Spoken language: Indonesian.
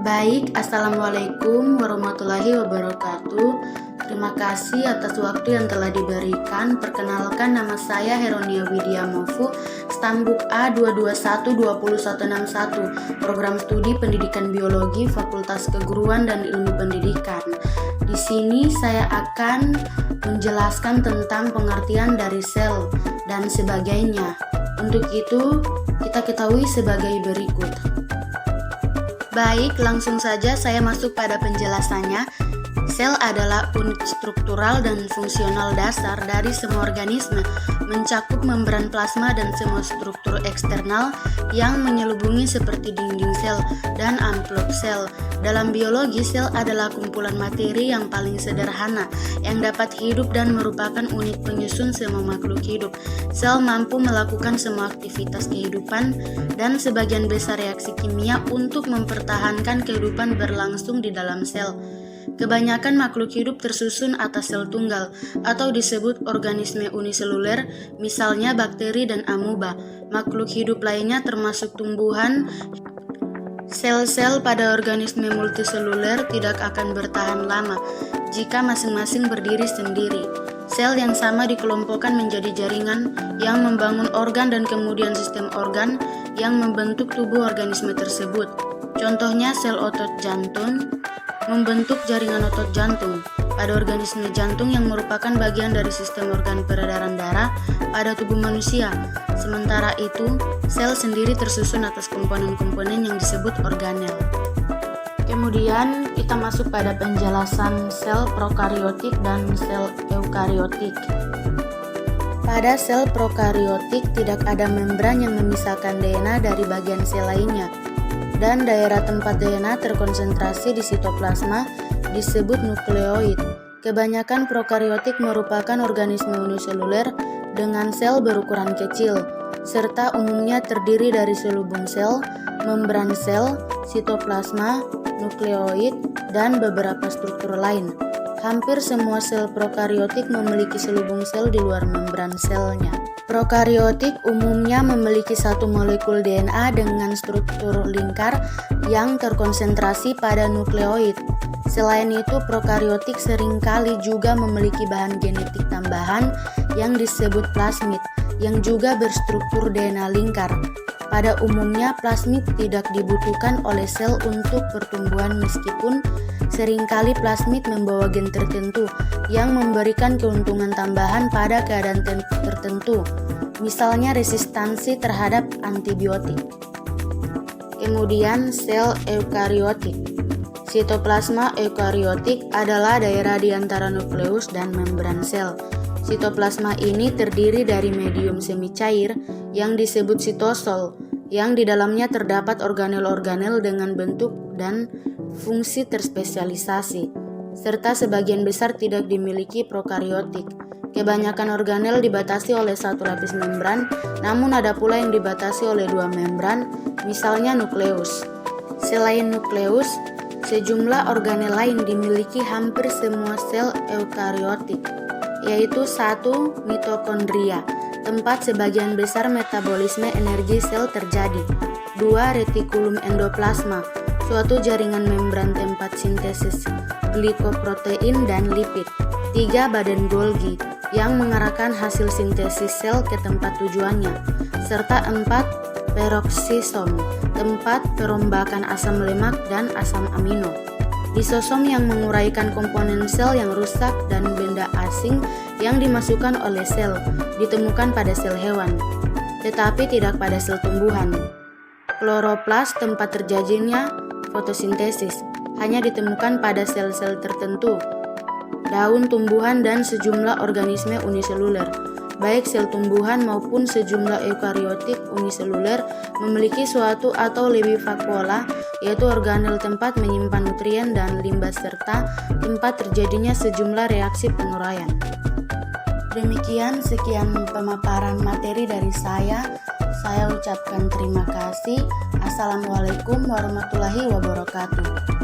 Baik, Assalamualaikum warahmatullahi wabarakatuh. Terima kasih atas waktu yang telah diberikan. Perkenalkan, nama saya Heronia Widya Mofu, Stambuk A 221-20161, Program Studi Pendidikan Biologi, Fakultas Keguruan dan Ilmu Pendidikan. Di sini saya akan menjelaskan tentang pengertian dari sel dan sebagainya. Untuk itu, kita ketahui sebagai berikut. Baik, langsung saja saya masuk pada penjelasannya. Sel adalah unit struktural dan fungsional dasar dari semua organisme, mencakup membran plasma dan semua struktur eksternal yang menyelubungi seperti dinding sel dan amplop sel. Dalam biologi, sel adalah kumpulan materi yang paling sederhana yang dapat hidup dan merupakan unit penyusun semua makhluk hidup. Sel mampu melakukan semua aktivitas kehidupan dan sebagian besar reaksi kimia untuk mempertahankan kehidupan berlangsung di dalam sel. Kebanyakan makhluk hidup tersusun atas sel tunggal atau disebut organisme uniseluler, misalnya bakteri dan amoeba. Makhluk hidup lainnya termasuk tumbuhan. Sel-sel pada organisme multiseluler tidak akan bertahan lama jika masing-masing berdiri sendiri. Sel yang sama dikelompokkan menjadi jaringan yang membangun organ dan kemudian sistem organ yang membentuk tubuh organisme tersebut. Contohnya sel otot jantung membentuk jaringan otot jantung pada organisme jantung yang merupakan bagian dari sistem organ peredaran darah pada tubuh manusia. Sementara itu, sel sendiri tersusun atas komponen-komponen yang disebut organel. Kemudian kita masuk pada penjelasan sel prokariotik dan sel eukariotik. Pada sel prokariotik tidak ada membran yang memisahkan DNA dari bagian sel lainnya, dan daerah tempat DNA terkonsentrasi di sitoplasma disebut nukleoid. Kebanyakan prokariotik merupakan organisme uniseluler dengan sel berukuran kecil, serta umumnya terdiri dari selubung sel, membran sel, sitoplasma, nukleoid, dan beberapa struktur lain. Hampir semua sel prokariotik memiliki selubung sel di luar membran selnya. Prokariotik umumnya memiliki satu molekul DNA dengan struktur lingkar yang terkonsentrasi pada nukleoid. Selain itu, prokariotik seringkali juga memiliki bahan genetik tambahan yang disebut plasmid, yang juga berstruktur DNA lingkar. Pada umumnya, plasmid tidak dibutuhkan oleh sel untuk pertumbuhan meskipun seringkali plasmid membawa gen tertentu yang memberikan keuntungan tambahan pada keadaan tertentu, misalnya resistansi terhadap antibiotik. Kemudian sel eukariotik. Sitoplasma eukariotik adalah daerah di antara nukleus dan membran sel. Sitoplasma ini terdiri dari medium semi cair yang disebut sitosol, yang di dalamnya terdapat organel-organel dengan bentuk dan fungsi terspesialisasi, serta sebagian besar tidak dimiliki prokariotik. Kebanyakan organel dibatasi oleh satu lapis membran, namun ada pula yang dibatasi oleh dua membran, misalnya nukleus. Selain nukleus, sejumlah organel lain dimiliki hampir semua sel eukariotik, yaitu 1. Mitokondria, tempat sebagian besar metabolisme energi sel terjadi. 2. Retikulum endoplasma, suatu jaringan membran tempat sintesis glikoprotein dan lipid. 3. Badan Golgi, yang mengarahkan hasil sintesis sel ke tempat tujuannya. Serta 4. Peroksisom, tempat perombakan asam lemak dan asam amino. Lisosom yang menguraikan komponen sel yang rusak dan benda asing yang dimasukkan oleh sel, ditemukan pada sel hewan, tetapi tidak pada sel tumbuhan. Kloroplas, tempat terjadinya fotosintesis, hanya ditemukan pada sel-sel tertentu, daun tumbuhan dan sejumlah organisme uniseluler. Baik sel tumbuhan maupun sejumlah eukariotik uniseluler memiliki suatu atau lebih vakuola, yaitu organel tempat menyimpan nutrien dan limbah serta tempat terjadinya sejumlah reaksi penguraian. Demikian sekian pemaparan materi dari saya. Saya ucapkan terima kasih. Assalamualaikum warahmatullahi wabarakatuh.